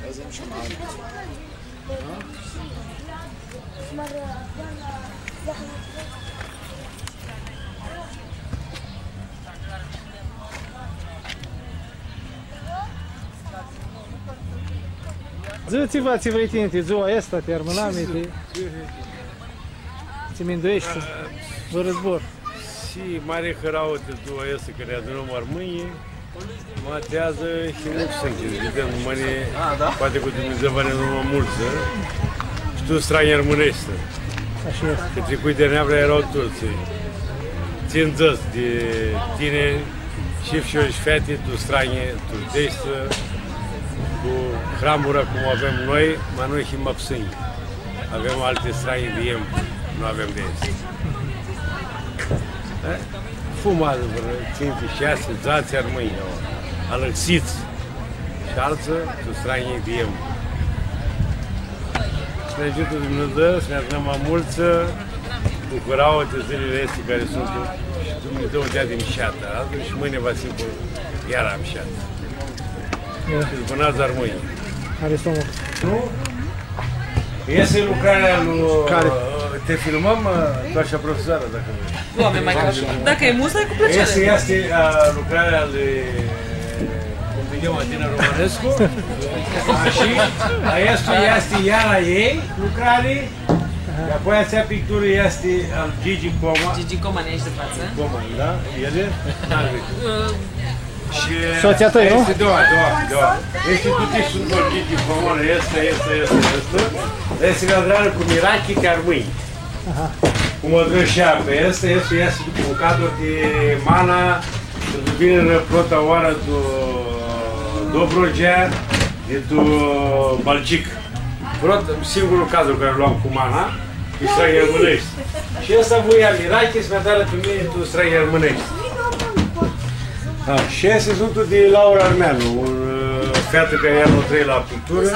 Fazem și mai mult. Зацівати врейтинти, зо еста, терминамити. Țeminduiește, vă războr. Și mare hăraut de două este care adunăm armâie, matează și nu se închide. Vedem numai, poate cu Dumnezeu va ne numai mulță, și tu strani armânește. Așa este. Că trecui de neavră erau turții. Țin zăs de tine, și fete, tu strani turcești, cu hramura cum avem noi, mai noi și măpsâni. Avem alte strani de iemp, nu avem de este. Fumați, ținti șase, zați armâini, alăxiți și alță, tu stranii de iemp. Să ne ajută Dumnezeu, să ne adunăm mai mulță, bucurau-te zilele astea care sunt și Dumnezeu dea din șeată, și mâine va fi iar am șeată. Și zbunați armâini. Are stomul. Nu? Este lucrarea lui... Care? Te filmăm, tu așa profesoară, dacă vrei. Doamne, mai ca dacă e musta, e cu plăcere. Este lucrarea lui Pompidou Matina Romanescu și este iar a ei lucrare, și apoi acea pictură este al Gigi Coma. Gigi Coma ne ești de față. Coma, da? Ele? Și soția ta, nu? Este doua. Este tot timpul sunt Gigi Coma, este. Este cadrană cu Mirachi Carmâini. Cum o drășea pe este după un cadru de mana, să vine în plota oară de Dobrogea, de Balcic. Singurul cadru care luam cu mana, cu străini românești. Și ăsta voia Mirachi să mi-a dat pe mine tu străini românești. Și ăsta sunt de Laura Armeanu, o fată care i-a trăit la pictură.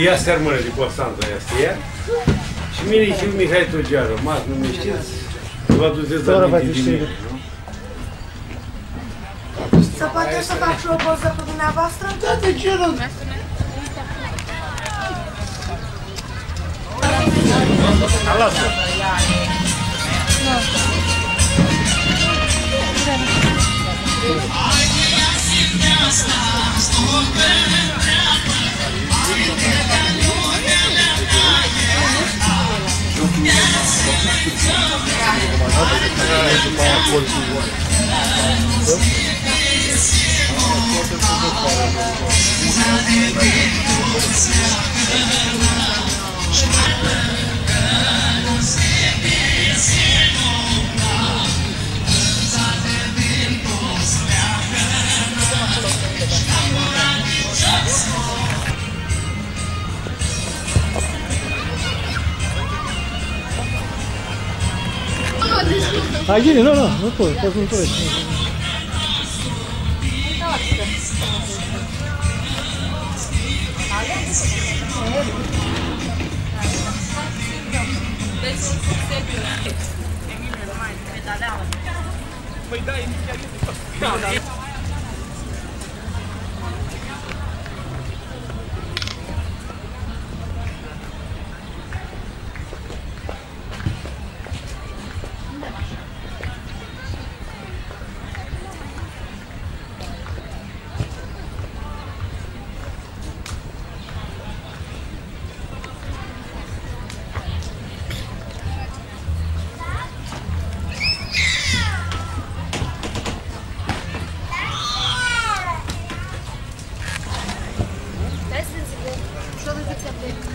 Ea este armână de Constanța, este ea. Și mine și Mihai Togea a rămas, nu mi știți? Vă aduceți aminte din mine, nu? Să poate să fac și o poză cu dumneavoastră? Da, de ce nu? Lasă. Hai, Gini, nu pot, poți nu treci. Păi da, inițial.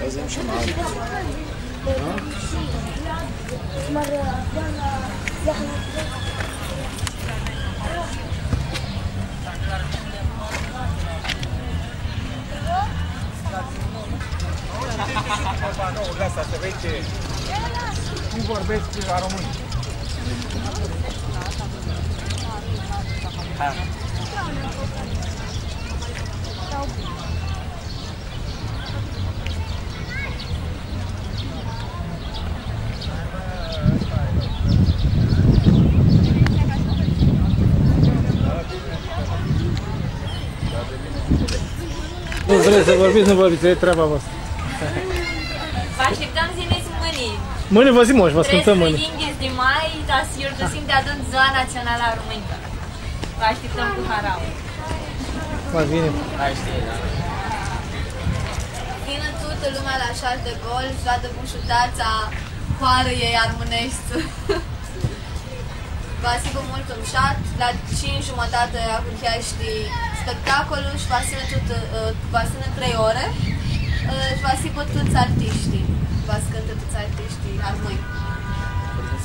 Fazem și mai Nu vorbesc la român. Nu vreți să vorbiți, nu vorbiți, e treaba voastră. Vă așteptăm zilniți mâinii. Mâine vă zi, moș, vă scântăm mâine. Prețul de mai, dar sigur că simt de adun ziua națională a României. Vă așteptăm cu harau. Mai bine. Vină toată lumea la Charles de Gaulle, își vadă bușutața, coară ei armânești. Vă asigur mult în șat, la 5:30 acum chiar știi spectacolul și vă ține 3 ore și vă asigur toți artiștii, vă scântă toți artiștii armâni.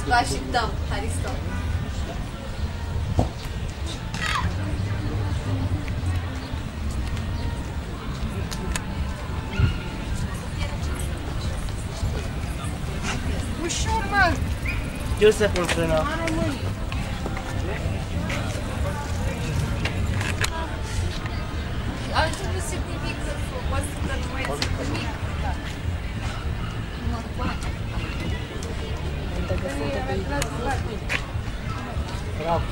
Vă așteptăm, Haristo! Ușor, mă! Iosef în frână. Altfel sunt nimic să fac, să nu mai zic nimic. Bravo.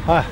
Hai.